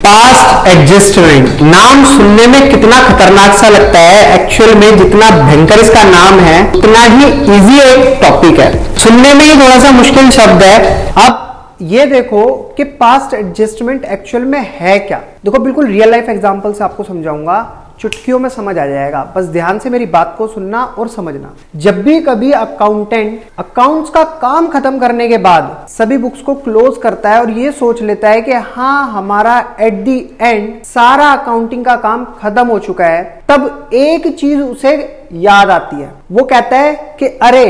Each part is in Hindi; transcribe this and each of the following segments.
पास्ट एडजस्टमेंट नाम सुनने में कितना खतरनाक सा लगता है, एक्चुअल में जितना भयंकर इसका नाम है उतना ही इजी एक टॉपिक है। सुनने में ही थोड़ा सा मुश्किल शब्द है। अब ये देखो कि पास्ट एडजस्टमेंट एक्चुअल में है क्या। देखो बिल्कुल रियल लाइफ एग्जांपल से आपको समझाऊंगा, चुटकियों में समझ आ जाएगा। बस ध्यान से मेरी बात को सुनना और समझना। जब भी कभी अकाउंटेंट अकाउंट्स का काम खत्म करने के बाद सभी बुक्स को क्लोज करता है और ये सोच लेता है कि हाँ हमारा एट दी एंड सारा अकाउंटिंग का काम खत्म हो चुका है, तब एक चीज उसे याद आती है। वो कहता है कि अरे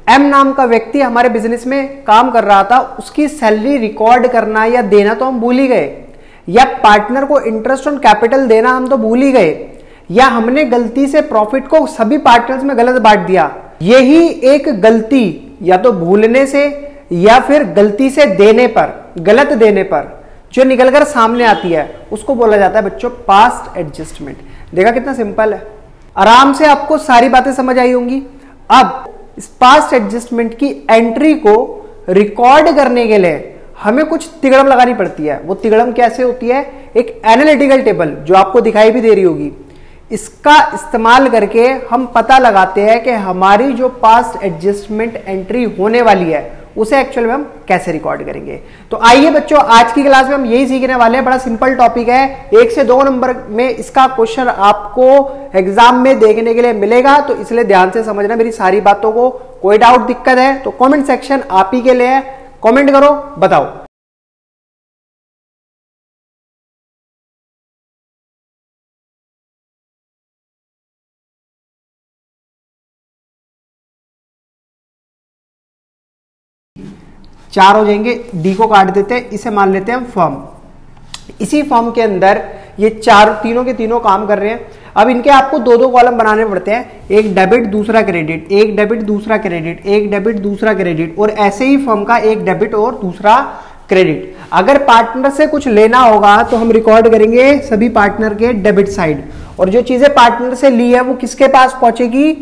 एम नाम का व्यक्ति हमारे बिजनेस में काम कर रहा था, उसकी सैलरी रिकॉर्ड करना या देना तो हम भूल ही गए, या पार्टनर को इंटरेस्ट ऑन कैपिटल देना हम तो भूल ही गए, या हमने गलती से प्रॉफिट को सभी पार्टनर्स में गलत बांट दिया। यही एक गलती या तो भूलने से या फिर गलती से देने पर, गलत देने पर जो निकलकर सामने आती है उसको बोला जाता है बच्चों पास्ट एडजस्टमेंट। देखा कितना सिंपल है, आराम से आपको सारी बातें समझ आई होंगी। अब इस पास्ट एडजस्टमेंट की एंट्री को रिकॉर्ड करने के लिए हमें कुछ तिगड़म लगानी पड़ती है। वो तिगड़म कैसे होती है, एक एनालिटिकल टेबल जो आपको दिखाई भी दे रही होगी, इसका इस्तेमाल करके हम पता लगाते हैं कि हमारी जो पास्ट एडजस्टमेंट एंट्री होने वाली है उसे एक्चुअल में हम कैसे रिकॉर्ड करेंगे। तो आइए बच्चों, आज की क्लास में हम यही सीखने वाले हैं। बड़ा सिंपल टॉपिक है, 1 से 2 नंबर में इसका क्वेश्चन आपको एग्जाम में देखने के लिए मिलेगा, तो इसलिए ध्यान से समझना मेरी सारी बातों को। कोई डाउट दिक्कत है तो कॉमेंट सेक्शन आप ही के लिए है, कमेंट करो, बताओ। चार हो जाएंगे, डी को काट देते हैं, इसे मान लेते हैं हम फर्म। इसी फर्म के अंदर ये तीनों के तीनों काम कर रहे हैं। अब इनके आपको 2-2 कॉलम बनाने पड़ते हैं, एक डेबिट दूसरा क्रेडिट, एक डेबिट दूसरा क्रेडिट, एक डेबिट दूसरा क्रेडिट, और ऐसे ही फर्म का एक डेबिट और दूसरा क्रेडिट। अगर पार्टनर से कुछ लेना होगा तो हम रिकॉर्ड करेंगे सभी पार्टनर के डेबिट साइड, और जो चीजें पार्टनर से ली है वो किसके पास पहुंचेगी,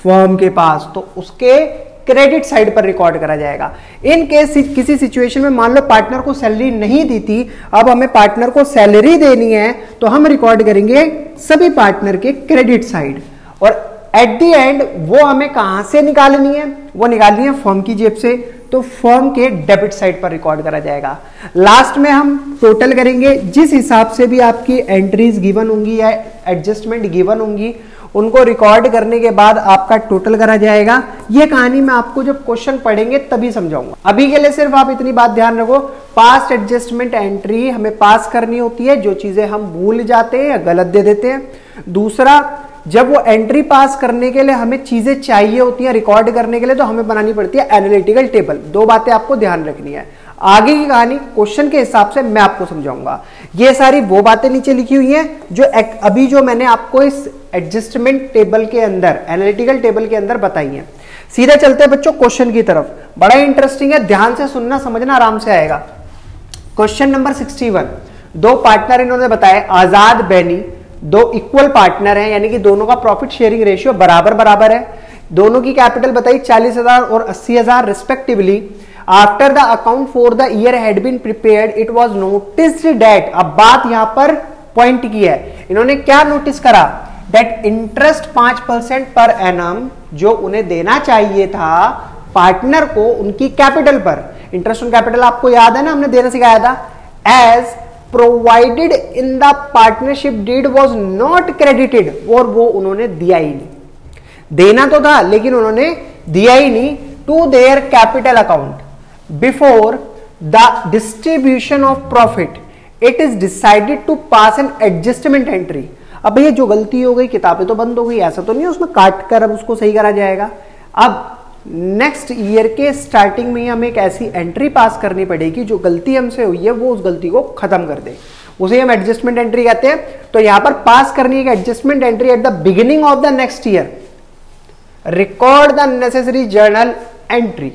फर्म के पास, तो उसके क्रेडिट साइड पर रिकॉर्ड करा जाएगा। इन केस किसी सिचुएशन में मान लो पार्टनर को सैलरी नहीं दी थी, अब हमें पार्टनर को सैलरी देनी है, तो हम रिकॉर्ड करेंगे सभी पार्टनर के क्रेडिट साइड, और एट द एंड वो हमें कहां से निकालनी है, वो निकालनी है फर्म की जेब से, तो फर्म के डेबिट साइड पर रिकॉर्ड करा जाएगा। लास्ट में हम टोटल करेंगे, जिस हिसाब से भी आपकी एंट्रीज गिवन होंगी या एडजस्टमेंट गिवन होंगी उनको रिकॉर्ड करने के बाद आपका टोटल करा जाएगा। ये कहानी मैं आपको जब क्वेश्चन पढ़ेंगे तभी समझाऊंगा। अभी के लिए सिर्फ आप इतनी बात ध्यान रखो, पास्ट एडजस्टमेंट एंट्री हमें पास करनी होती है जो चीजें हम भूल जाते हैं या गलत दे देते हैं। दूसरा, जब वो एंट्री पास करने के लिए हमें चीजें चाहिए होती हैं रिकॉर्ड करने के लिए, तो हमें बनानी पड़ती है एनालिटिकल टेबल। 2 बातें आपको ध्यान रखनी है। आगे की कहानी क्वेश्चन के हिसाब से मैं आपको समझाऊंगा। ये सारी वो बातें नीचे लिखी हुई हैं जो अभी जो मैंने आपको इस एडजस्टमेंट टेबल के अंदर, एनालिटिकल टेबल के अंदर बताई हैं। सीधे चलते हैं बच्चों क्वेश्चन की तरफ, बड़ा इंटरेस्टिंग है, ध्यान से सुनना, समझना, आराम से आएगा। क्वेश्चन नंबर 61, 2 पार्टनर इन्होंने बताए, आजाद बैनी, 2 इक्वल पार्टनर हैं, यानी कि दोनों का प्रॉफिट शेयरिंग रेशियो बराबर बराबर है। दोनों की कैपिटल बताई 40,000 और 80,000 respectively. After the account for the year had been prepared it was noticed that, अब बात यहां पर पॉइंट की है, इन्होंने क्या नोटिस करा, दैट इंटरेस्ट 5% पर एनम जो उन्हें देना चाहिए था पार्टनर को उनकी कैपिटल पर, इंटरेस्ट ऑन कैपिटल आपको याद है ना, हमने देना सिखाया था, as provided in the partnership deed was not credited, और वो उन्होंने दिया ही नहीं। देना तो था लेकिन उन्होंने दिया ही नहीं to their capital account before the distribution of profit it is decided to pass an adjustment entry. अब ये जो गलती हो गई, किताबें तो बंद हो गई, ऐसा तो नहीं है, उसमें काट कर अब उसको सही करा जाएगा। अब नेक्स्ट ईयर के स्टार्टिंग में हमें एक ऐसी एंट्री पास करनी पड़ेगी जो गलती हमसे हुई है वो उस गलती को खत्म कर दे, उसे हम एडजस्टमेंट एंट्री कहते हैं। तो यहां पर पास करनी है adjustment entry at the beginning of the next year, record the necessary journal entry.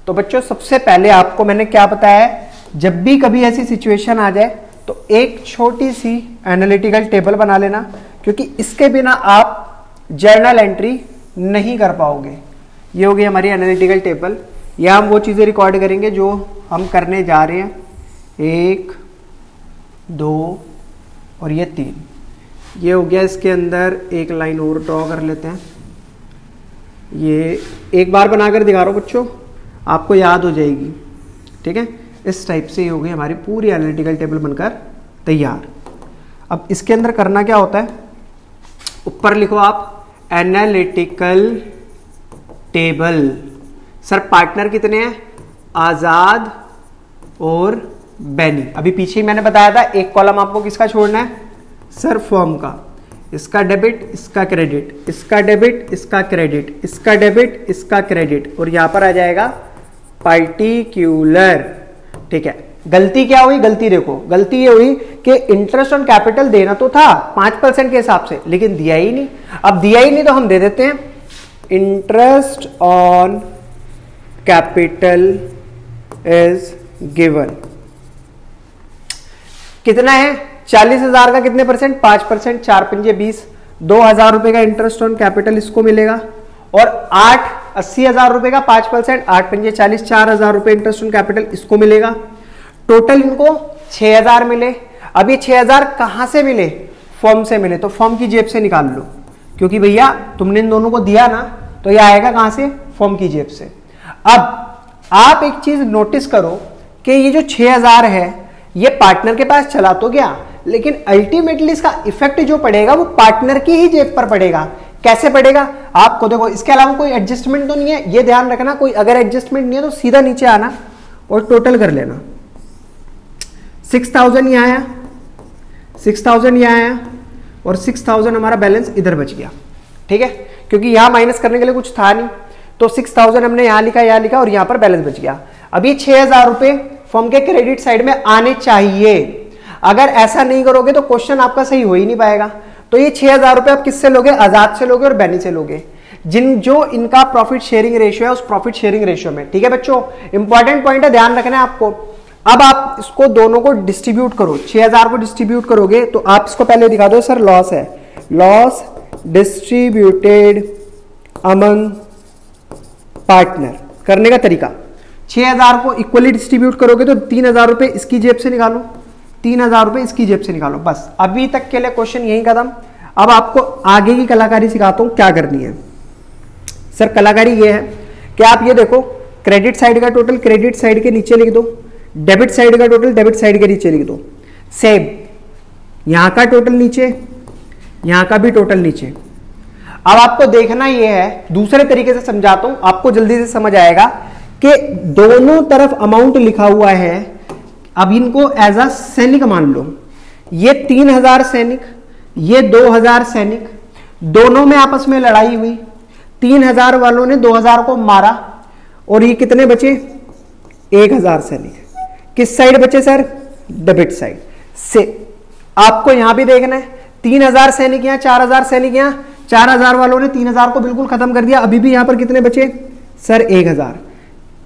तो बच्चों सबसे पहले आपको मैंने क्या बताया, जब भी कभी ऐसी सिचुएशन आ जाए तो एक छोटी सी एनालिटिकल टेबल बना लेना, क्योंकि इसके बिना आप जर्नल एंट्री नहीं कर पाओगे। ये होगी हमारी एनालिटिकल टेबल, या हम वो चीजें रिकॉर्ड करेंगे जो हम करने जा रहे हैं। 1, 2 और ये 3। ये हो गया। इसके अंदर एक लाइन और ड्रॉ कर लेते हैं। ये एक बार बनाकर दिखा रहा हूँ बच्चों, आपको याद हो जाएगी। ठीक है, इस टाइप से हो गई हमारी पूरी एनालिटिकल टेबल बनकर तैयार। अब इसके अंदर करना क्या होता है, ऊपर लिखो आप एनालिटिकल टेबल। सर पार्टनर कितने हैं, आजाद और बैनी। अभी पीछे ही मैंने बताया था एक कॉलम आपको किसका छोड़ना है, सर फर्म का। इसका डेबिट, इसका क्रेडिट, इसका डेबिट, इसका क्रेडिट, इसका डेबिट, इसका क्रेडिट, और यहां पर आ जाएगा पार्टिक्यूलर। ठीक है, गलती क्या हुई, गलती देखो, गलती ये हुई कि इंटरेस्ट ऑन कैपिटल देना तो था 5% के हिसाब से, लेकिन दिया ही नहीं। अब दिया ही नहीं तो हम दे देते हैं interest on capital is given. कितना है, 40,000 का कितने परसेंट, 5%, 4 पंजे 20, 2,000 रुपए का इंटरेस्ट ऑन कैपिटल इसको मिलेगा, और 80,000 रुपए का 5%, 8 पंजे 40, 4,000 रुपए इंटरेस्ट ऑन कैपिटल इसको मिलेगा। टोटल इनको 6,000 मिले। अब ये 6,000 कहां से मिले, फर्म से मिले, तो फर्म की जेब से निकाल लो, क्योंकि भैया तुमने इन दोनों को दिया ना, तो ये आएगा कहां से, फर्म की जेब से। अब आप एक चीज नोटिस करो कि ये जो 6,000 है ये पार्टनर के पास चला तो गया, लेकिन अल्टीमेटली इसका इफेक्ट जो पड़ेगा वो पार्टनर की ही जेब पर पड़ेगा। कैसे पड़ेगा, आपको देखो, इसके अलावा कोई एडजस्टमेंट तो नहीं है, ये ध्यान रखना। कोई अगर एडजस्टमेंट नहीं है तो सीधा नीचे आना और टोटल कर लेना। 6,000 यहां आया, 6,000 यहां आया, और 6,000 हमारा बैलेंस इधर बच गया। ठीक है, क्योंकि यहां माइनस करने के लिए कुछ था नहीं, तो 6,000 हमने यहां लिखा और यहां पर बैलेंस बच गया। अब ये 6,000 रुपए फर्म के क्रेडिट साइड में आने चाहिए। अगर ऐसा नहीं करोगे तो क्वेश्चन आपका सही हो ही नहीं पाएगा। तो ये 6,000 रुपए आप किससे लोगे, आजाद से लोगे और बैनी से लोगे, जो इनका प्रॉफिट शेयरिंग रेशियो है उस प्रॉफिट शेयरिंग रेशियो में। ठीक है बच्चों, इंपॉर्टेंट पॉइंट है, ध्यान रखना है आपको। अब आप इसको दोनों को डिस्ट्रीब्यूट करो, 6,000 को डिस्ट्रीब्यूट करोगे तो आप इसको पहले दिखा दो, सर लॉस है, लॉस डिस्ट्रीब्यूटेड अमंग पार्टनर। करने का तरीका, 6,000 को इक्वली डिस्ट्रीब्यूट करोगे तो 3,000 रुपए इसकी जेब से निकालो, 3,000 रुपए इसकी जेब से निकालो। बस अभी तक के लिए क्वेश्चन यही खत्म। अब आपको आगे की कलाकारी सिखाता हूं क्या करनी है। सर कलाकारी ये है कि आप ये देखो, क्रेडिट साइड का टोटल क्रेडिट साइड के नीचे लिख दो, डेबिट साइड का टोटल डेबिट साइड के नीचे लिख दो। सेम यहां का टोटल नीचे, यहां का भी टोटल नीचे। अब आपको देखना यह है, दूसरे तरीके से समझाता हूं, आपको जल्दी से समझ आएगा कि दोनों तरफ अमाउंट लिखा हुआ है। अब इनको एज अ सैनिक मान लो, ये 3,000 सैनिक, ये 2,000 सैनिक, दोनों में आपस में लड़ाई हुई, 3,000 वालों ने 2,000 को मारा, और ये कितने बचे, 1,000 सैनिक। किस साइड बचे सर, डेबिट साइड से। आपको यहां भी देखना है, 3,000 सैनिक यहां, 4,000 सैनिक यहां, 4,000 वालों ने 3,000 को बिल्कुल खत्म कर दिया। अभी भी यहां पर कितने बचे सर, 1,000।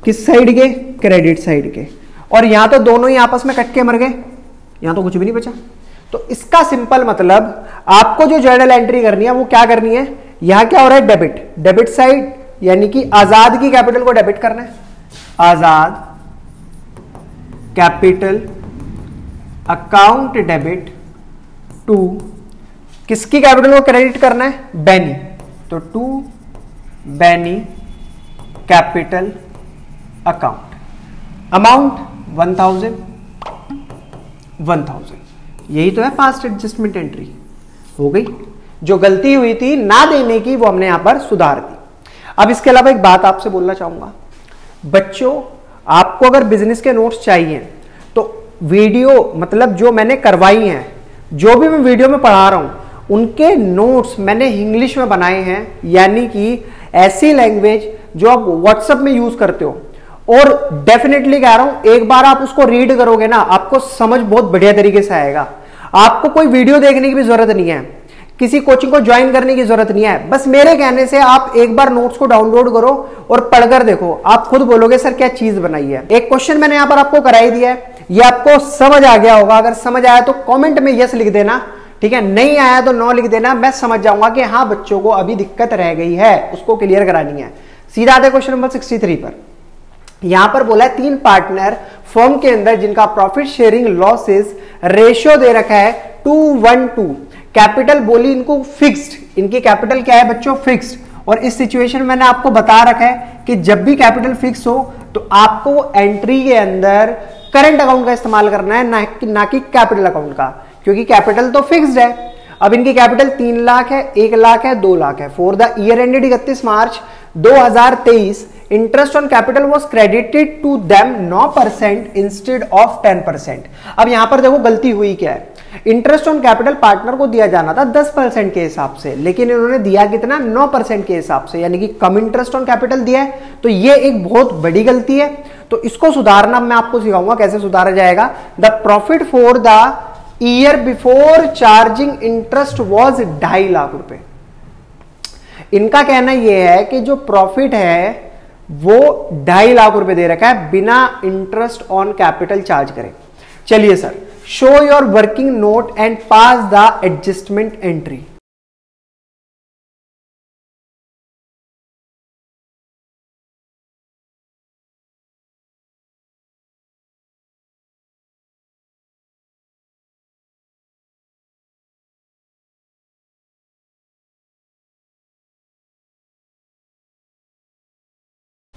किस साइड के, क्रेडिट साइड के। और यहां तो दोनों ही आपस में कट के मर गए, यहां तो कुछ भी नहीं बचा। तो इसका सिंपल मतलब आपको जो जर्नल एंट्री करनी है वो क्या करनी है, यहां क्या हो रहा है, डेबिट, डेबिट साइड यानी कि आजाद की कैपिटल को डेबिट करना है, Azad capital account debit to, किसकी कैपिटल को क्रेडिट करना है, बैनी, तो to Benny capital account, amount 1,000, 1,000। यही तो है पास्ट एडजस्टमेंट एंट्री, हो गई। जो गलती हुई थी ना देने की वो हमने यहां पर सुधार दी। अब इसके अलावा एक बात आपसे बोलना चाहूंगा, बच्चों आपको अगर बिजनेस के नोट्स चाहिए तो वीडियो मतलब जो मैंने करवाई हैं, जो भी मैं वीडियो में पढ़ा रहा हूं उनके नोट्स मैंने इंग्लिश में बनाए हैं, यानी कि ऐसी लैंग्वेज जो आप व्हाट्सएप में यूज करते हो। और डेफिनेटली कह रहा हूं, एक बार आप उसको रीड करोगे ना, आपको समझ बहुत बढ़िया तरीके से आएगा। आपको कोई वीडियो देखने की भी जरूरत नहीं है, किसी कोचिंग को ज्वाइन करने की जरूरत नहीं है। बस मेरे कहने से आप एक बार नोट्स को डाउनलोड करो और पढ़कर देखो, आप खुद बोलोगे सर क्या चीज बनाई है। एक क्वेश्चन मैंने यहां पर आपको कराई दिया है, ये आपको समझ आ गया होगा। अगर समझ आया तो कमेंट में यस लिख देना, ठीक है, नहीं आया तो नो लिख देना। मैं समझ जाऊंगा कि हाँ बच्चों को अभी दिक्कत रह गई है, उसको क्लियर करानी है। सीधा आते क्वेश्चन नंबर 63 पर। यहां पर बोला है 3 पार्टनर फर्म के अंदर जिनका प्रॉफिट शेयरिंग लॉसेस रेशियो दे रखा है 2:1 कैपिटल बोली इनको फिक्स्ड, इनकी कैपिटल क्या है बच्चों फिक्स्ड। और इस सिचुएशन में मैंने आपको बता रखा है कि जब भी कैपिटल फिक्स हो तो आपको एंट्री के अंदर करंट अकाउंट का इस्तेमाल करना है, ना कि कैपिटल अकाउंट का, क्योंकि कैपिटल तो फिक्स्ड है। अब इनकी कैपिटल 3 लाख है, 1 लाख है, 2 लाख है। For the year ended 31 March 2023 interest on capital was credited to them 9% instead of 10%। अब यहां पर देखो गलती हुई क्या है, इंटरेस्ट ऑन कैपिटल पार्टनर को दिया जाना था 10% के हिसाब से, लेकिन इन्होंने दिया कितना 9% के हिसाब से, यानी कि कम इंटरेस्ट ऑन कैपिटल दिया है। तो ये एक बहुत बड़ी गलती है, तो इसको सुधारना मैं आपको सिखाऊंगा कैसे सुधारा जाएगा। The profit for the year before charging interest was 2.5 lakh रुपए। इनका कहना यह है कि जो प्रॉफिट है वो 2.5 लाख रुपए दे रखा है बिना इंटरेस्ट ऑन कैपिटल चार्ज करे। चलिए sir, show your working note and pass the adjustment entry.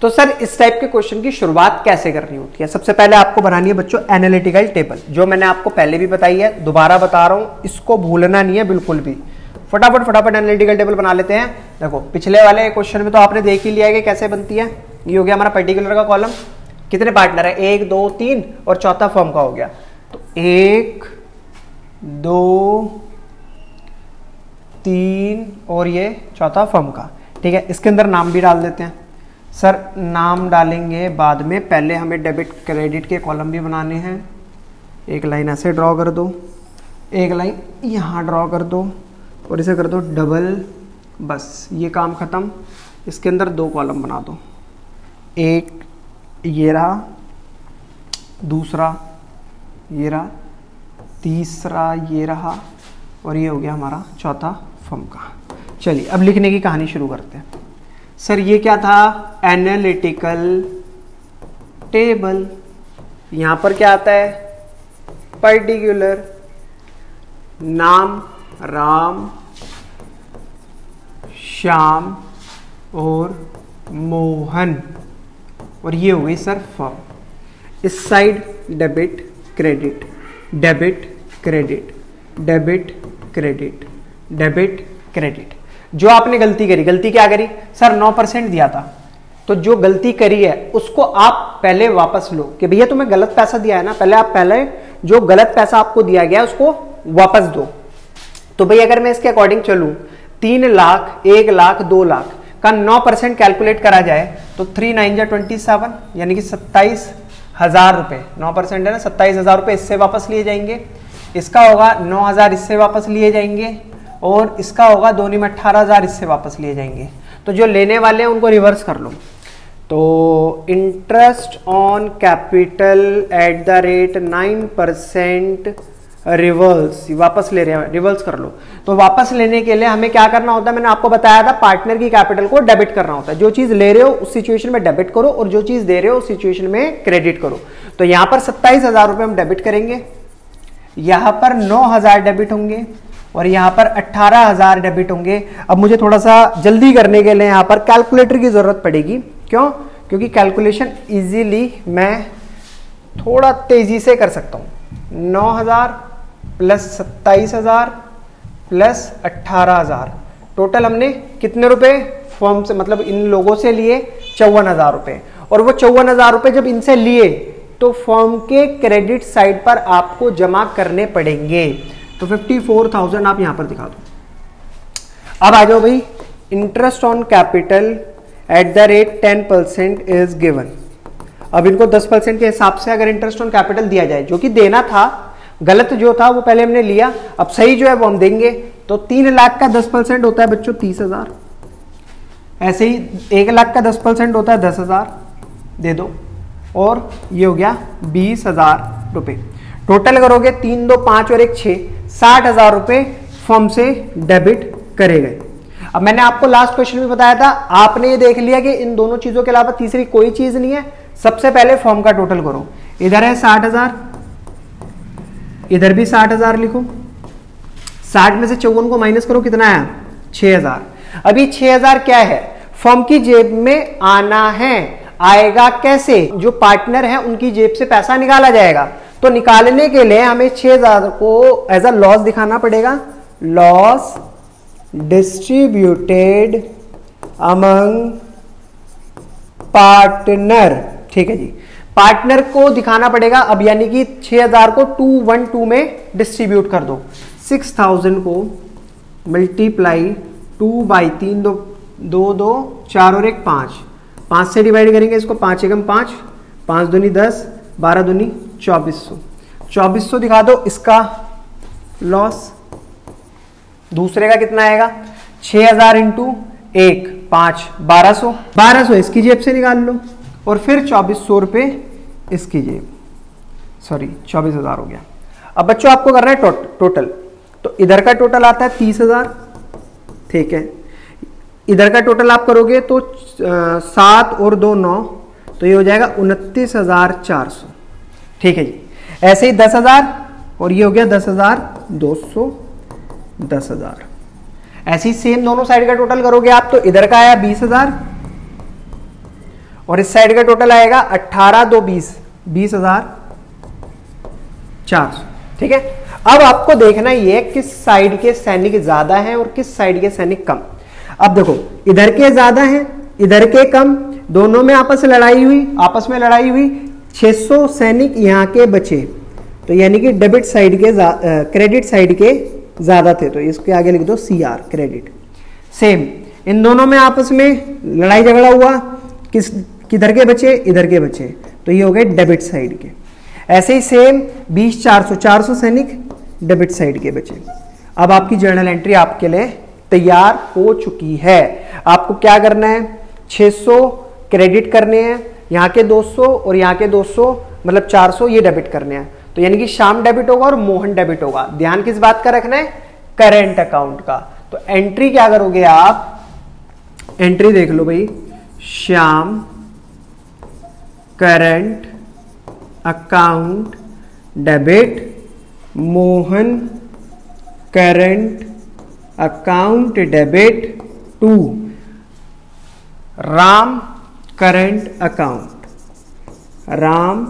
तो सर इस टाइप के क्वेश्चन की शुरुआत कैसे करनी होती है? सबसे पहले आपको बनानी है बच्चों एनालिटिकल टेबल, जो मैंने आपको पहले भी बताई है, दोबारा बता रहा हूं, इसको भूलना नहीं है बिल्कुल भी। फटाफट एनालिटिकल टेबल बना लेते हैं। देखो पिछले वाले क्वेश्चन में तो आपने देख ही लिया है कि कैसे बनती है। ये हो गया हमारा पर्टिकुलर का कॉलम, कितने पार्टनर है 1 2 3 और चौथा फर्म का हो गया। तो 1 2 3 और ये चौथा फर्म का, ठीक है। इसके अंदर नाम भी डाल देते हैं। सर नाम डालेंगे बाद में, पहले हमें डेबिट क्रेडिट के कॉलम भी बनाने हैं। एक लाइन ऐसे ड्रॉ कर दो, एक लाइन यहाँ ड्रॉ कर दो और इसे कर दो डबल, बस ये काम ख़त्म। इसके अंदर 2 कॉलम बना दो, एक ये रहा, दूसरा ये रहा, तीसरा ये रहा और ये हो गया हमारा चौथा फर्म का। चलिए अब लिखने की कहानी शुरू करते हैं। सर ये क्या था? Analytical table. यहां पर क्या आता है? पर्टिकुलर, नाम राम, श्याम और मोहन, और ये हो गई सर फर्म। इस side debit credit, debit credit, debit credit, debit credit. जो आपने गलती करी, गलती क्या करी सर? 9% दिया था, तो जो गलती करी है उसको आप पहले वापस लो कि भैया तुम्हें गलत पैसा दिया है ना, पहले जो गलत पैसा आपको दिया गया उसको वापस दो। तो भाई अगर मैं इसके अकॉर्डिंग चलूं, 3 लाख, 1 लाख, 2 लाख का 9% कैलकुलेट करा जाए तो 3 9 जा 27, यानी कि 27,000 रुपए। 9% है ना, 27,000 रुपए इससे वापस लिए जाएंगे। इसका होगा 9,000 इससे वापस लिए जाएंगे और इसका होगा 2 में 18,000 इससे वापस लिए जाएंगे। तो जो लेने वाले हैं उनको रिवर्स कर लो। तो interest on capital at the rate 9% reverse, वापस ले रहे हैं, रिवर्स कर लो। तो वापस लेने के लिए हमें क्या करना होता है? मैंने आपको बताया था पार्टनर की कैपिटल को डेबिट करना होता है। जो चीज ले रहे हो उस सिचुएशन में डेबिट करो और जो चीज दे रहे हो उस सिचुएशन में क्रेडिट करो। तो यहां पर 27,000 रुपए हम डेबिट करेंगे, यहां पर 9,000 डेबिट होंगे और यहां पर 18,000 डेबिट होंगे। अब मुझे थोड़ा सा जल्दी करने के लिए यहां पर कैलकुलेटर की जरूरत पड़ेगी। क्यों? क्योंकि कैलकुलेशन इजीली मैं थोड़ा तेजी से कर सकता हूं। 9,000 प्लस 27,000 प्लस 18,000, टोटल हमने कितने रुपए फर्म से, मतलब इन लोगों से लिए 54,000 रुपए। और वो 54,000 रुपए जब इनसे लिए तो फर्म के क्रेडिट साइड पर आपको जमा करने पड़ेंगे। तो 54,000 आप यहां पर दिखा दो। अब आ जाओ भाई, interest on capital at the rate 10% is given. अब इनको 10% के हिसाब से अगर इंटरेस्ट ऑन कैपिटल दिया जाए, जो कि देना था, गलत जो था वो पहले हमने लिया, अब सही जो है वो हम देंगे। तो 3 लाख का 10% होता है बच्चों 30,000। ऐसे ही 1 लाख का 10% होता है 10,000, दे दो। और ये हो गया 20,000 रुपए। टोटल करोगे 3 2 5 और 1 6, 60,000 रुपए फर्म से डेबिट करे गए। अब मैंने आपको लास्ट क्वेश्चन में बताया था, आपने ये देख लिया कि इन दोनों चीजों के अलावा तीसरी कोई चीज नहीं है, सबसे पहले फॉर्म का टोटल करो। इधर है 60,000, इधर भी 60,000 लिखो। 60 में से 54 को माइनस करो, कितना है 6,000। अभी 6,000 क्या है, फॉर्म की जेब में आना है। आएगा कैसे, जो पार्टनर है उनकी जेब से पैसा निकाला जाएगा। तो निकालने के लिए हमें 6,000 को एज अ लॉस दिखाना पड़ेगा। लॉस डिस्ट्रीब्यूटेड अमंग पार्टनर, ठीक है जी, पार्टनर को दिखाना पड़ेगा। अब यानी कि 6,000 को 212 में डिस्ट्रीब्यूट कर दो। 6,000 को मल्टीप्लाई 2/3, 2 4 और 1 5, 5 से डिवाइड करेंगे इसको, 5 एकम 5, 5 दूनी 10, 12 दूनी 2400, 2400 दिखा दो इसका लॉस। दूसरे का कितना आएगा, 6,000 इंटू 1 5, 1200, 1200 इसकी जेब से निकाल लो और फिर 2400 रुपये इसकी जेब, सॉरी 24,000 हो गया। अब बच्चों आपको करना है टोटल, तो इधर का टोटल आता है 30,000, ठीक है। इधर का टोटल आप करोगे तो 7 और 2 9, तो ये हो जाएगा 29,400, ठीक है जी। ऐसे ही 10,000 और ये हो गया 10,200, 10,000। ऐसे ही सेम दोनों साइड का टोटल करोगे आप, तो इधर का आया 20,000 और इस साइड का टोटल आएगा 18 2 20, 20,400, ठीक है। अब आपको देखना ये किस साइड के सैनिक ज्यादा हैं और किस साइड के सैनिक कम। अब देखो इधर के ज्यादा हैं, इधर के कम, दोनों में आपस में लड़ाई हुई, 600 सैनिक यहाँ के बचे, तो यानी कि डेबिट साइड के क्रेडिट साइड के ज्यादा थे, तो इसके आगे लिख दो CR क्रेडिट। सेम इन दोनों में आपस में लड़ाई झगड़ा हुआ, किधर के बचे, इधर के बचे, तो ये हो गए डेबिट साइड के। ऐसे ही सेम 20 400, 400 सैनिक डेबिट साइड के बचे। अब आपकी जर्नल एंट्री आपके लिए तैयार हो चुकी है। आपको क्या करना है, 600 क्रेडिट करने हैं, यहाँ के 200 और यहाँ के 200 मतलब 400 ये डेबिट करने हैं। तो यानी कि श्याम डेबिट होगा और मोहन डेबिट होगा। ध्यान किस बात का रखना है, करेंट अकाउंट का। तो एंट्री क्या करोगे आप, एंट्री देख लो भाई, Shyam current account debit, Mohan current account debit to Ram current account, Ram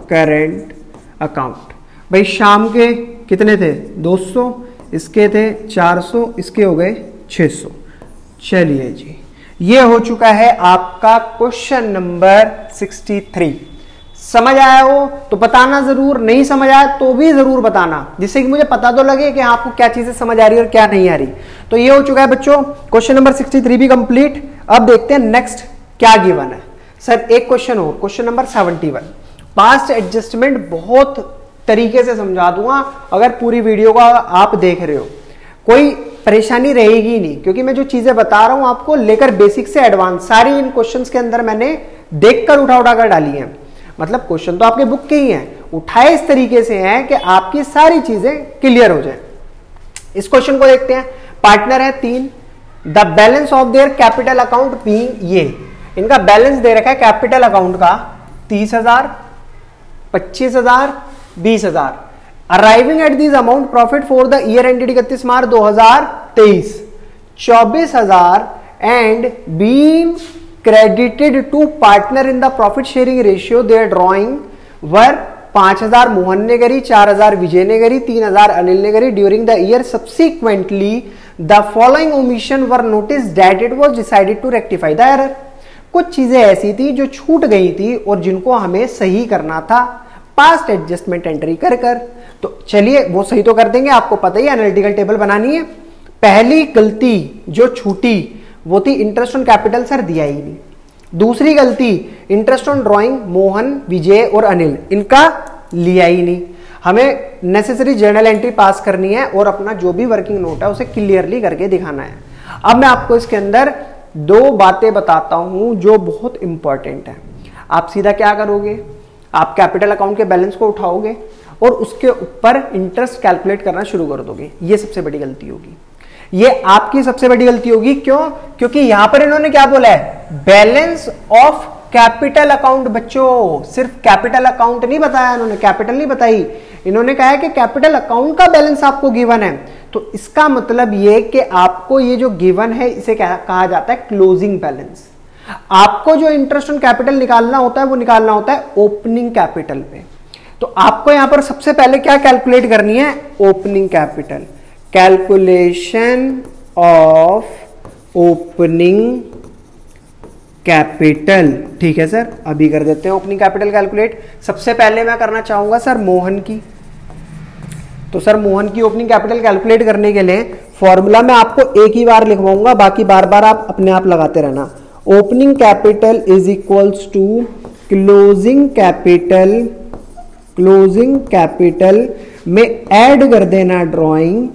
current account. भाई शाम के कितने थे 200, इसके थे 400, इसके हो गए 600। चलिए जी, ये हो चुका है आपका क्वेश्चन नंबर 63। समझ आया हो तो बताना जरूर, नहीं समझ आया तो भी जरूर बताना, जिससे कि मुझे पता तो लगे कि आपको क्या चीजें समझ आ रही है और क्या नहीं आ रही। तो ये हो चुका है बच्चों क्वेश्चन नंबर 63 भी कंप्लीट। अब देखते हैं नेक्स्ट क्या गिवन है। सर एक क्वेश्चन और, क्वेश्चन नंबर 71। पास्ट एडजस्टमेंट बहुत तरीके से समझा दूंगा, अगर पूरी वीडियो का आप देख रहे हो कोई परेशानी रहेगी नहीं, क्योंकि मैं जो चीजें बता रहा हूं आपको लेकर बेसिक से एडवांस सारी इन क्वेश्चंस के अंदर मैंने देखकर उठा कर डाली है। मतलब क्वेश्चन तो आपके बुक के ही हैं, उठाए इस तरीके से हैं कि आपकी सारी चीजें क्लियर हो जाए। इस क्वेश्चन को देखते हैं। पार्टनर है 3, the balance of their capital account being, ये इनका बैलेंस दे रखा है कैपिटल अकाउंट का 30,000, 25,000, 20,000। Arriving at this amount profit for the year ended 31 March 2023 24,000 and being credited to partner in the profit sharing ratio their drawing were 5,000 Mohan ने करी, 4,000 विजय ने करी, 3,000 अनिल ने करी। During the year subsequently the following omission were notice that it was decided to rectify the error. कुछ चीजें ऐसी थी जो छूट गई थी और जिनको हमें सही करना था पास्ट एडजस्टमेंट एंट्री कर कर। तो चलिए वो सही तो कर देंगे, आपको पता ही एनालिटिकल टेबल बनानी है। पहली गलती जो छूटी वो थी इंटरेस्ट ऑन कैपिटल, सर दिया ही नहीं। दूसरी गलती इंटरेस्ट ऑन ड्राइंग, मोहन, विजय और अनिल इनका लिया ही नहीं। हमें नेसेसरी जर्नल एंट्री पास करनी है और अपना जो भी वर्किंग नोट है उसे क्लियरली करके दिखाना है। अब मैं आपको इसके अंदर 2 बातें बताता हूं जो बहुत इंपॉर्टेंट है। आप सीधा क्या करोगे, आप कैपिटल अकाउंट के बैलेंस को उठाओगे और उसके ऊपर इंटरेस्ट कैलकुलेट करना शुरू कर दोगे। ये सबसे बड़ी गलती होगी, ये आपकी सबसे बड़ी गलती होगी। क्यों? क्योंकि यहां पर इन्होंने क्या बोला है, बैलेंस ऑफ कैपिटल अकाउंट बच्चों, सिर्फ कैपिटल अकाउंट नहीं बताया इन्होंने, कैपिटल नहीं बताई, इन्होंने कहा है कि कैपिटल अकाउंट का बैलेंस आपको गिवन है। तो इसका मतलब ये कि आपको ये जो गिवन है इसे कहा जाता है क्लोजिंग बैलेंस। आपको जो इंटरेस्ट ऑन कैपिटल निकालना होता है वो निकालना होता है ओपनिंग कैपिटल पे। तो आपको यहां पर सबसे पहले क्या कैलकुलेट करनी है, opening capital, calculation of opening capital. ठीक है सर, अभी कर देते हैं ओपनिंग कैपिटल कैलकुलेट। सबसे पहले मैं करना चाहूंगा सर मोहन की, तो सर मोहन की ओपनिंग कैपिटल कैलकुलेट करने के लिए फॉर्मूला मैं आपको एक ही बार लिखवाऊंगा, बाकी बार बार आप अपने आप लगाते रहना। Opening capital is equals to closing capital, closing capital में ऐड कर देना ड्रॉइंग,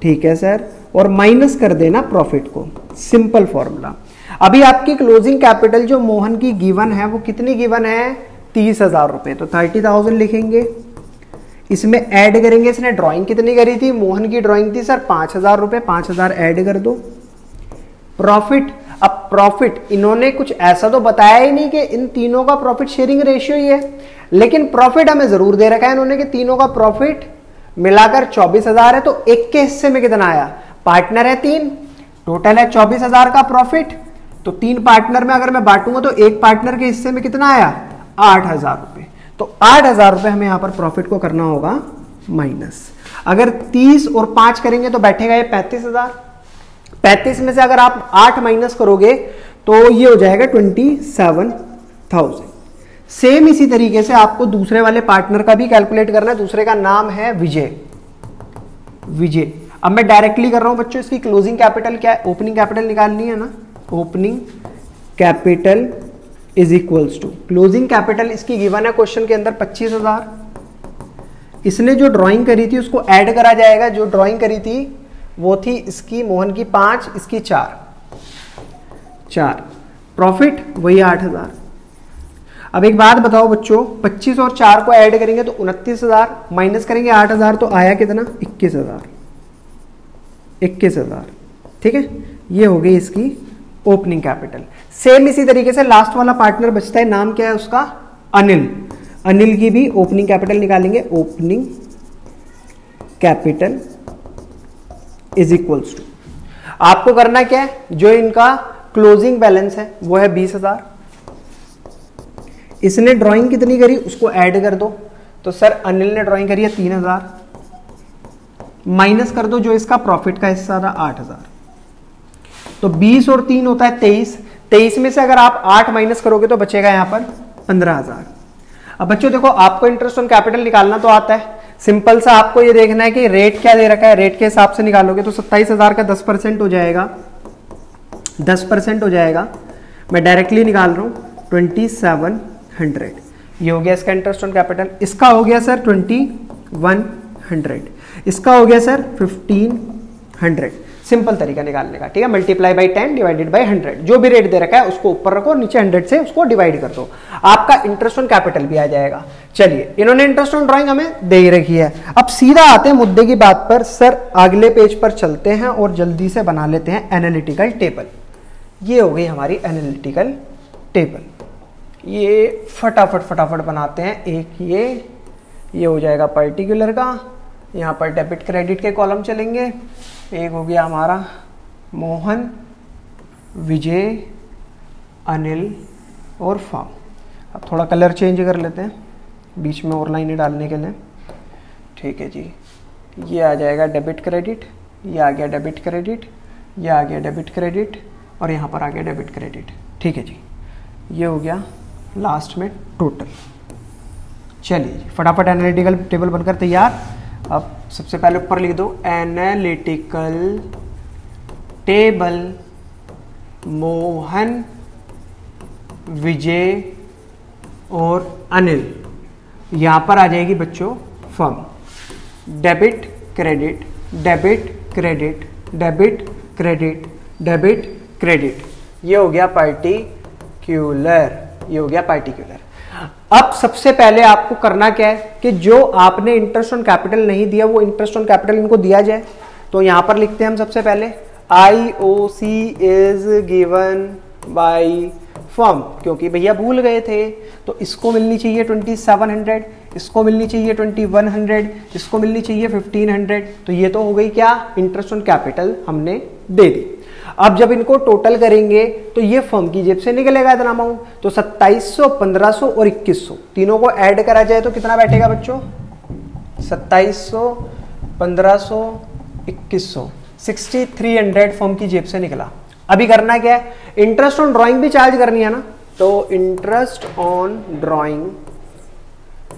ठीक है सर, और माइनस कर देना प्रॉफिट को। Simple formula. अभी आपकी क्लोजिंग कैपिटल जो मोहन की गिवन है वो कितनी गिवन है, 30,000 रुपए, तो 30,000 लिखेंगे। इसमें ऐड करेंगे, इसने ड्राइंग कितनी करी थी, मोहन की ड्राइंग थी सर 5,000 रुपए, 5,000 ऐड कर दो। प्रॉफिट, अब प्रॉफिट इन्होंने कुछ ऐसा तो बताया ही नहीं कि इन तीनों का प्रॉफिट शेयरिंग रेशियो ही है, लेकिन प्रॉफिट हमें जरूर दे रखा है इन्होंने कि तीनों का प्रॉफिट मिलाकर 24,000 है। तो एक के हिस्से में कितना आया, पार्टनर है 3, टोटल है 24,000 का प्रॉफिट। तो 3 पार्टनर में अगर मैं बांटूंगा तो एक पार्टनर के हिस्से में कितना आया, 8,000 रुपए। तो 8,000 रुपए हमें यहां पर प्रॉफिट को करना होगा माइनस। अगर 30 और 5 करेंगे तो बैठेगा ये 35,000। 35 में से अगर आप 8 माइनस करोगे तो ये हो जाएगा 27,000। सेम इसी तरीके से आपको दूसरे वाले पार्टनर का भी कैलकुलेट करना है। दूसरे का नाम है विजय, विजय। अब मैं डायरेक्टली कर रहा हूं बच्चों, इसकी क्लोजिंग कैपिटल क्या है, ओपनिंग कैपिटल निकालनी है ना। Opening capital is equals to, closing capital इसकी गिवन है क्वेश्चन के अंदर 25,000। इसने जो ड्राइंग करी थी उसको ऐड करा जाएगा। जो ड्राइंग करी थी वो थी इसकी मोहन की 5, इसकी 4। प्रॉफिट वही 8,000। अब एक बात बताओ बच्चों, 25 और 4 को ऐड करेंगे तो 29,000, माइनस करेंगे 8,000 तो आया कितना, 21,000। 21,000, ठीक है। ये हो गई इसकी ओपनिंग कैपिटल। सेम इसी तरीके से लास्ट वाला पार्टनर बचता है, नाम क्या है उसका, अनिल। अनिल की भी ओपनिंग कैपिटल निकालेंगे। Opening capital is equals to, आपको करना क्या है, जो इनका क्लोजिंग बैलेंस है वो है 20,000। इसने ड्राइंग कितनी करी उसको ऐड कर दो। तो सर अनिल ने ड्राइंग करी है 3,000, माइनस कर दो जो इसका प्रॉफिट का हिस्सा था 8,000। तो 20 और 3 होता है 23। 23 में से अगर आप 8 माइनस करोगे तो बचेगा यहां पर 15,000। अब बच्चों देखो, आपको इंटरेस्ट ऑन कैपिटल निकालना तो आता है। सिंपल सा आपको ये देखना है कि रेट क्या दे रखा है, रेट के हिसाब से निकालोगे तो 27,000 का 10% हो जाएगा, 10% हो जाएगा। मैं डायरेक्टली निकाल रहा हूं 2700। ये हो गया इसका इंटरेस्ट ऑन कैपिटल। इसका हो गया सर 2100, इसका हो गया सर 1500। सिंपल तरीका निकालने का, ठीक है। मल्टीप्लाई बाई 10 डिवाइडेड बाई 100, जो भी रेट दे रखा है उसको ऊपर रखो, नीचे 100 से उसको डिवाइड कर दो, आपका इंटरेस्ट ऑन कैपिटल भी आ जाएगा। चलिए, इन्होंने इंटरेस्ट ऑन ड्राइंग हमें दे ही रखी है। अब सीधा आते हैं मुद्दे की बात पर। सर अगले पेज पर चलते हैं और जल्दी से बना लेते हैं एनालिटिकल टेबल। ये हो गई हमारी एनालिटिकल टेबल। ये फटाफट बनाते हैं। एक ये हो जाएगा पर्टिकुलर का, यहाँ पर डेबिट क्रेडिट के कॉलम चलेंगे। एक हो गया हमारा मोहन, विजय, अनिल और फार्म। अब थोड़ा कलर चेंज कर लेते हैं बीच में और लाइनें डालने के लिए, ठीक है जी। ये आ जाएगा डेबिट क्रेडिट, ये आ गया डेबिट क्रेडिट, ये आ गया डेबिट क्रेडिट, और यहाँ पर आ गया डेबिट क्रेडिट, ठीक है जी। ये हो गया लास्ट में टोटल। चलिए जी, फटाफट एनालिटिकल टेबल बनकर तैयार। अब सबसे पहले ऊपर लिख दो एनालिटिकल टेबल मोहन, विजय और अनिल। यहां पर आ जाएगी बच्चों firm, debit credit, debit credit, debit credit, debit credit. ये हो गया पार्टिक्यूलर, ये हो गया पार्टिक्यूलर। अब सबसे पहले आपको करना क्या है कि जो आपने इंटरेस्ट ऑन कैपिटल नहीं दिया वो इंटरेस्ट ऑन कैपिटल इनको दिया जाए। तो यहां पर लिखते हैं हम सबसे पहले IOC is given by form, क्योंकि भैया भूल गए थे। तो इसको मिलनी चाहिए 2700, इसको मिलनी चाहिए 2100, इसको मिलनी चाहिए 1500। तो ये तो हो गई क्या, इंटरेस्ट ऑन कैपिटल हमने दे दी। अब जब इनको टोटल करेंगे तो ये फर्म की जेब से निकलेगा इतना अमाउंट। तो 2700, 1500 और 2100 तीनों को ऐड करा जाए तो कितना बैठेगा बच्चों, 2700, 1500, 2100, 6300 फर्म की जेब से निकला। अभी करना क्या है, इंटरेस्ट ऑन ड्राइंग भी चार्ज करनी है ना। तो interest on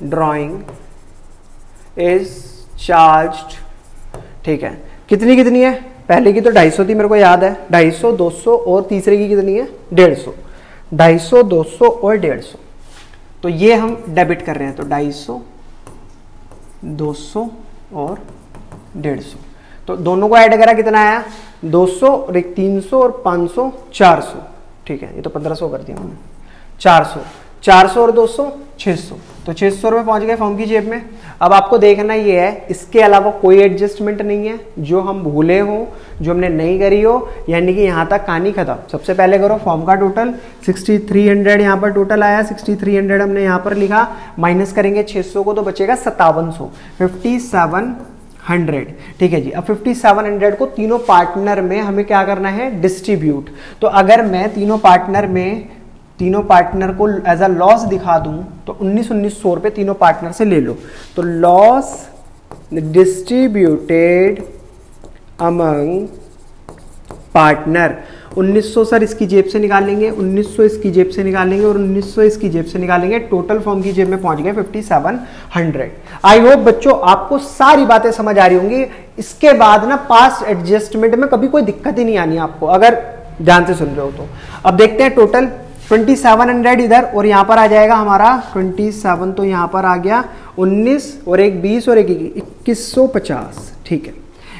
drawing is charged, ठीक है। कितनी कितनी है, पहले की तो 250 थी मेरे को याद है, 250, 200 और तीसरे की कितनी है 150, 250, 200 और 150। तो ये हम डेबिट कर रहे हैं, तो 250, 200 और 150। तो दोनों को ऐड करा कितना आया, 200 और एक 300 और 500, 400, ठीक है। ये तो 1500 कर दिया हमने, 400, 400 और 200, 600। तो 600 रुपये पहुंच गए फॉर्म की जेब में। अब आपको देखना ये है, इसके अलावा कोई एडजस्टमेंट नहीं है जो हम भूले हो, जो हमने नहीं करी हो, यानी कि यहाँ तक कहानी खत्म। सबसे पहले करो फॉर्म का टोटल, 6300 यहाँ पर टोटल आया, 6300 हमने यहाँ पर लिखा, माइनस करेंगे 600 को तो बचेगा 5700, 5700, ठीक है जी। अब 5700 को तीनों पार्टनर में हमें क्या करना है, डिस्ट्रीब्यूट। तो अगर मैं तीनों पार्टनर को एज अ लॉस दिखा दूं तो 1900 रुपए तीनों पार्टनर से ले लो। तो loss distributed among partner, 1900 sir इसकी जेब से निकालेंगे, 1900 इसकी जेब से निकालेंगे और 1900 इसकी जेब से निकालेंगे। टोटल फॉर्म की जेब में पहुंच गए 5700। आई होप बच्चों आपको सारी बातें समझ आ रही होंगी। इसके बाद ना पास्ट एडजस्टमेंट में कभी कोई दिक्कत ही नहीं आनी आपको, अगर ध्यान से सुन रहे हो तो। अब देखते हैं टोटल 2700 इधर और यहां पर आ जाएगा हमारा 27, तो यहां पर आ गया 19 और एक 20 और एक 2150, ठीक है।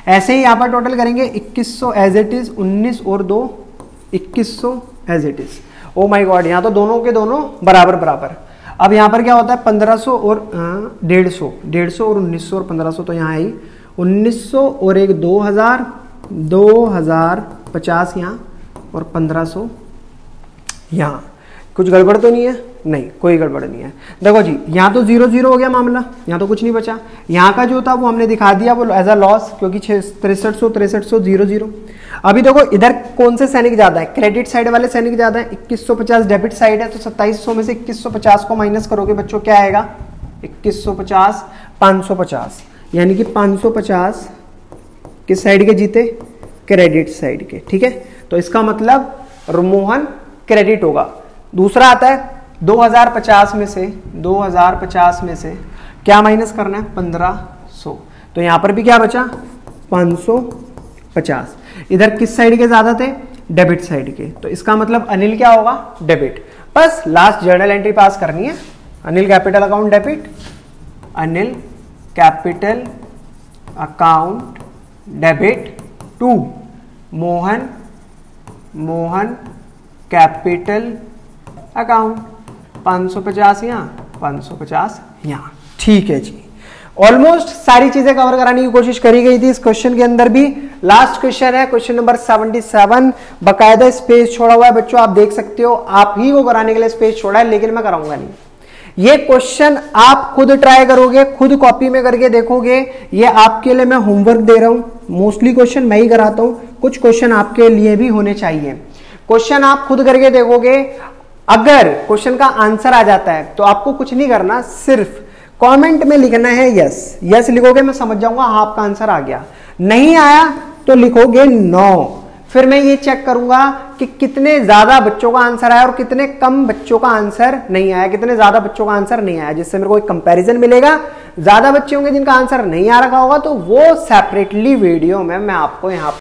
ऐसे ही यहां पर टोटल करेंगे 2100 एज इट इज, 19 और 2 2100 as it is. Oh my god, यहां तो दोनों के दोनों बराबर बराबर। अब यहां पर क्या होता है, 1500 और 150, 150 और 1900 और 1500, तो यहां आई 1900 और एक 2000, 2050 यहां और 1500 यहां। कुछ गड़बड़ तो नहीं है, नहीं कोई गड़बड़ नहीं है। देखो जी यहां तो 0 हो गया मामला, यहां तो कुछ नहीं बचा। यहां का जो था वो हमने दिखा दिया वो एज अ लॉस, क्योंकि 6300, 0। अभी देखो इधर कौन से सैनिक ज्यादा है, क्रेडिट साइड वाले सैनिक ज्यादा है, 2150 डेबिट साइड है। तो 2700 में से 2150 को माइनस करोगे बच्चों क्या आएगा, 2150, 550, यानी कि 550 किस साइड के जीते, क्रेडिट साइड के, ठीक है। तो इसका मतलब रोमोहन क्रेडिट होगा। दूसरा आता है 2050 में से, 2050 में से क्या माइनस करना है, 1500। तो यहां पर भी क्या बचा, 550। इधर किस साइड के ज्यादा थे, डेबिट साइड के। तो इसका मतलब अनिल क्या होगा, डेबिट। बस लास्ट जर्नल एंट्री पास करनी है, Anil capital account debit, Anil capital account debit to Mohan, Mohan capital account, 550 यहाँ, 550 यहाँ, ठीक है जी। ऑलमोस्ट सारी चीजें कवर कराने की कोशिश करी गई थी इस क्वेश्चन के अंदर भी। लास्ट क्वेश्चन है क्वेश्चन नंबर 77, बकायदा स्पेस छोड़ा हुआ है बच्चों, आप देख सकते हो। आप ही को कराने के लिए स्पेस छोड़ा है, लेकिन मैं कराऊंगा नहीं। ये क्वेश्चन आप खुद ट्राई करोगे, खुद कॉपी में करके देखोगे। ये आपके लिए मैं होमवर्क दे रहा हूं, मोस्टली क्वेश्चन मैं ही कराता हूं, कुछ क्वेश्चन आपके लिए भी होने चाहिए। क्वेश्चन आप खुद करके देखोगे, अगर क्वेश्चन का आंसर आ जाता है तो आपको कुछ नहीं करना, सिर्फ कमेंट में लिखना है यस। यस लिखोगे मैं समझ जाऊंगा हाँ आपका आंसर आ गया। नहीं आया तो लिखोगे नो। फिर मैं ये चेक करूंगा कि कितने ज्यादा बच्चों का आंसर आया और कितने कम बच्चों का आंसर नहीं आया, कितने ज्यादा बच्चों का आंसर नहीं आया, जिससे मेरे को एक कंपैरिजन मिलेगा। ज्यादा बच्चे होंगे जिनका आंसर नहीं आ रखा होगा तो वो सेपरेटली वीडियो में मैं आपको यहाँ